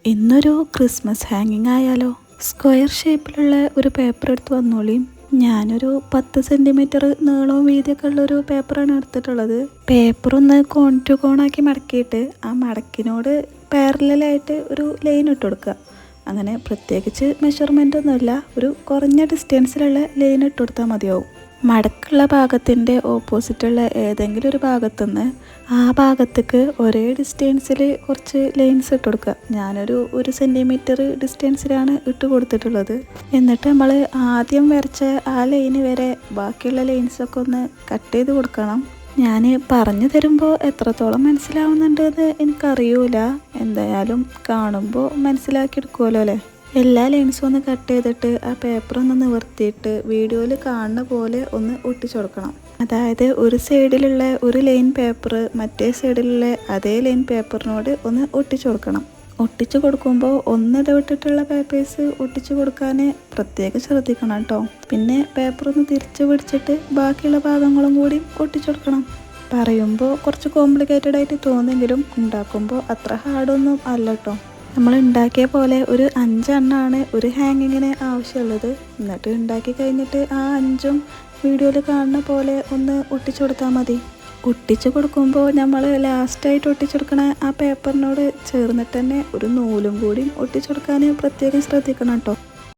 ഇന്നൊരു ക്രിസ്മസ് ഹാങ്ങിങ് ആയാലോ? സ്ക്വയർ ഷേപ്പിലുള്ള ഒരു പേപ്പർ എടുത്ത് വന്നോളിയും. ഞാനൊരു 10 സെൻറ്റിമീറ്റർ നീളവും വീതിയൊക്കെ ഉള്ളൊരു പേപ്പറാണ് എടുത്തിട്ടുള്ളത്. പേപ്പർ ഒന്ന് കോൺ ടു കോണാക്കി മടക്കിയിട്ട് ആ മടക്കിനോട് പാരലായിട്ട് ഒരു ലൈൻ ഇട്ട് കൊടുക്കുക. അങ്ങനെ പ്രത്യേകിച്ച് മെഷർമെൻ്റ് ഒന്നുമില്ല, ഒരു കുറഞ്ഞ ഡിസ്റ്റൻസിലുള്ള ലൈൻ ഇട്ട് കൊടുത്താൽ മതിയാവും. മടക്കുള്ള ഭാഗത്തിൻ്റെ ഓപ്പോസിറ്റുള്ള ഏതെങ്കിലും ഒരു ഭാഗത്തുനിന്ന് ആ ഭാഗത്തേക്ക് ഒരേ ഡിസ്റ്റൻസിൽ കുറച്ച് ലൈൻസ് ഇട്ട് കൊടുക്കുക. ഞാനൊരു 1 സെൻറ്റിമീറ്റർ ഡിസ്റ്റൻസിലാണ് ഇട്ട് കൊടുത്തിട്ടുള്ളത്. എന്നിട്ട് നമ്മൾ ആദ്യം വരച്ച ആ ലൈന് വരെ ബാക്കിയുള്ള ലൈൻസൊക്കെ ഒന്ന് കട്ട് ചെയ്ത് കൊടുക്കണം. ഞാൻ പറഞ്ഞു തരുമ്പോൾ എത്രത്തോളം മനസ്സിലാവുന്നുണ്ടെന്ന് എനിക്കറിയൂല. എന്തായാലും കാണുമ്പോൾ മനസ്സിലാക്കിയെടുക്കുമല്ലോ അല്ലേ? എല്ലാ ലൈൻസും ഒന്ന് കട്ട് ചെയ്തിട്ട് ആ പേപ്പർ ഒന്ന് നിവർത്തിയിട്ട് വീഡിയോയിൽ കാണുന്ന പോലെ ഒന്ന് ഒട്ടിച്ചു കൊടുക്കണം. അതായത് ഒരു സൈഡിലുള്ള ഒരു ലൈൻ പേപ്പർ മറ്റേ സൈഡിലുള്ള അതേ ലൈൻ പേപ്പറിനോട് ഒന്ന് ഒട്ടിച്ചു കൊടുക്കണം. ഒട്ടിച്ചു കൊടുക്കുമ്പോൾ ഇടവിട്ടിട്ടുള്ള പേപ്പേഴ്സ് ഒട്ടിച്ചു കൊടുക്കാൻ പ്രത്യേകം ശ്രദ്ധിക്കണം കേട്ടോ. പിന്നെ പേപ്പർ ഒന്ന് തിരിച്ചു പിടിച്ചിട്ട് ബാക്കിയുള്ള ഭാഗങ്ങളും കൂടി ഒട്ടിച്ചു കൊടുക്കണം. പറയുമ്പോൾ കുറച്ച് കോംപ്ലിക്കേറ്റഡ് ആയിട്ട് തോന്നെങ്കിലും ഉണ്ടാക്കുമ്പോൾ അത്ര ഹാർഡൊന്നും അല്ല കേട്ടോ. നമ്മൾ ഉണ്ടാക്കിയ പോലെ ഒരു 5 എണ്ണമാണ് ഒരു ഹാങ്ങിങ്ങിന് ആവശ്യമുള്ളത്. എന്നിട്ട് ഉണ്ടാക്കി കഴിഞ്ഞിട്ട് ആ 5ഉം വീഡിയോയിൽ കാണുന്ന പോലെ ഒന്ന് ഒട്ടിച്ചു കൊടുത്താൽ മതി. ഒട്ടിച്ചു കൊടുക്കുമ്പോൾ നമ്മൾ ലാസ്റ്റായിട്ട് ഒട്ടിച്ചെടുക്കണ ആ പേപ്പറിനോട് ചേർന്നിട്ട് തന്നെ ഒരു നൂലും കൂടി ഒട്ടിച്ചു കൊടുക്കാൻ പ്രത്യേകം ശ്രദ്ധിക്കണം കേട്ടോ.